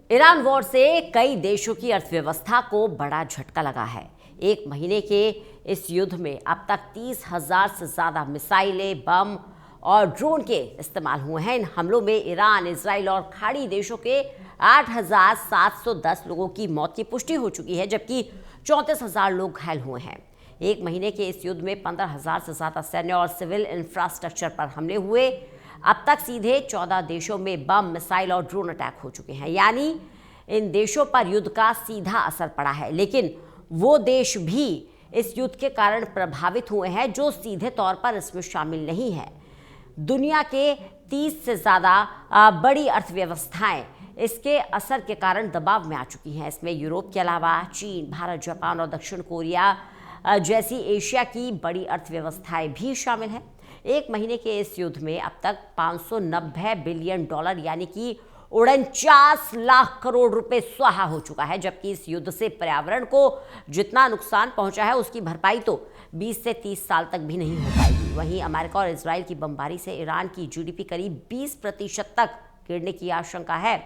Iran war से कई देशों की अर्थव्यवस्था को बड़ा झटका लगा है। एक महीने के इस युद्ध में अब तक 30,000 से ज़्यादा मिसाइलें, बम और ड्रोन के इस्तेमाल हुए हैं। इन हमलों में ईरान, इजराइल और खाड़ी देशों के 8,710 लोगों की मौत की पुष्टि हो चुकी है, जबकि 34,000 लोग घायल हुए हैं। एक महीने के इस युद्ध में 15,000 से ज़्यादा सैन्य और सिविल इंफ्रास्ट्रक्चर पर हमले हुए। अब तक सीधे 14 देशों में बम, मिसाइल और ड्रोन अटैक हो चुके हैं, यानी इन देशों पर युद्ध का सीधा असर पड़ा है। लेकिन वो देश भी इस युद्ध के कारण प्रभावित हुए हैं जो सीधे तौर पर इसमें शामिल नहीं है। दुनिया के 30 से ज़्यादा बड़ी अर्थव्यवस्थाएं इसके असर के कारण दबाव में आ चुकी हैं। इसमें यूरोप के अलावा चीन, भारत, जापान और दक्षिण कोरिया जैसी एशिया की बड़ी अर्थव्यवस्थाएं भी शामिल हैं। एक महीने के इस युद्ध में अब तक 590 बिलियन डॉलर यानी कि 49 लाख करोड़ रुपए स्वाहा हो चुका है, जबकि इस युद्ध से पर्यावरण को जितना नुकसान पहुंचा है उसकी भरपाई तो 20 से 30 साल तक भी नहीं हो पाएगी। वहीं अमेरिका और इजराइल की बमबारी से ईरान की जीडीपी करीब 20% तक गिरने की आशंका है।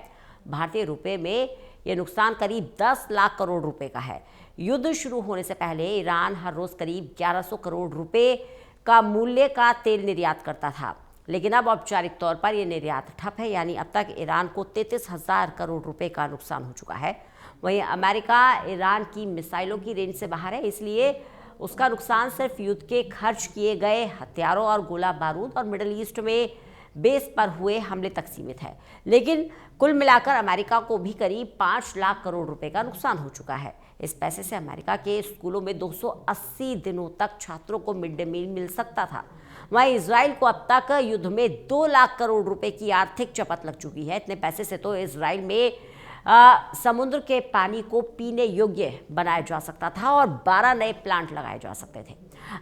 भारतीय रुपए में यह नुकसान करीब 10 लाख करोड़ रुपए का है। युद्ध शुरू होने से पहले ईरान हर रोज करीब 1100 करोड़ रुपए का मूल्य का तेल निर्यात करता था, लेकिन अब औपचारिक तौर पर यह निर्यात ठप है, यानी अब तक ईरान को 33,000 करोड़ रुपए का नुकसान हो चुका है। वहीं अमेरिका ईरान की मिसाइलों की रेंज से बाहर है, इसलिए उसका नुकसान सिर्फ युद्ध के खर्च किए गए हथियारों और गोला बारूद और मिडिल ईस्ट में बेस पर हुए हमले तक सीमित है। लेकिन कुल मिलाकर अमेरिका को भी करीब 5 लाख करोड़ रुपए का नुकसान हो चुका है। इस पैसे से अमेरिका के स्कूलों में 280 दिनों तक छात्रों को मिड डे मील मिल सकता था। वहीं इजराइल को अब तक युद्ध में 2 लाख करोड़ रुपए की आर्थिक चपत लग चुकी है। इतने पैसे से तो इजराइल में समुद्र के पानी को पीने योग्य बनाया जा सकता था और 12 नए प्लांट लगाए जा सकते थे।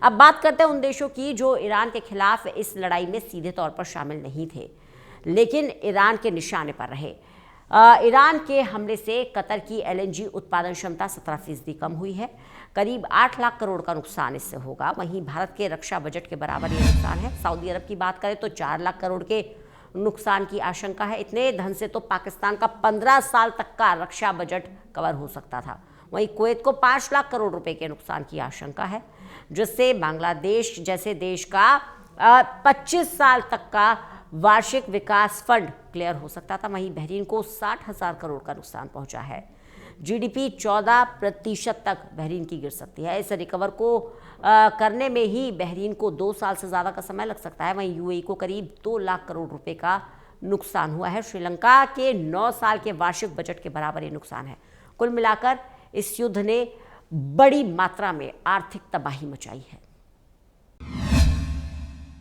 अब बात करते हैं उन देशों की जो ईरान के खिलाफ इस लड़ाई में सीधे तौर पर शामिल नहीं थे, लेकिन ईरान के निशाने पर रहे। ईरान के हमले से कतर की एलएनजी उत्पादन क्षमता 17% कम हुई है। करीब 8 लाख करोड़ का नुकसान इससे होगा। वहीं भारत के रक्षा बजट के बराबर ये नुकसान है। सऊदी अरब की बात करें तो 4 लाख करोड़ के नुकसान की आशंका है। इतने धन से तो पाकिस्तान का 15 साल तक का रक्षा बजट कवर हो सकता था। वहीं कुवैत को 5 लाख करोड़ रुपए के नुकसान की आशंका है, जिससे बांग्लादेश जैसे देश का 25 साल तक का वार्षिक विकास फंड क्लियर हो सकता था। वहीं बहरीन को 60,000 करोड़ का नुकसान पहुंचा है। जीडीपी 14% तक बहरीन की गिर सकती है। इस रिकवर को करने में ही बहरीन को 2 साल से ज़्यादा का समय लग सकता है। वहीं यूएई को करीब 2 लाख करोड़ रुपए का नुकसान हुआ है। श्रीलंका के 9 साल के वार्षिक बजट के बराबर ये नुकसान है। कुल मिलाकर इस युद्ध ने बड़ी मात्रा में आर्थिक तबाही मचाई है।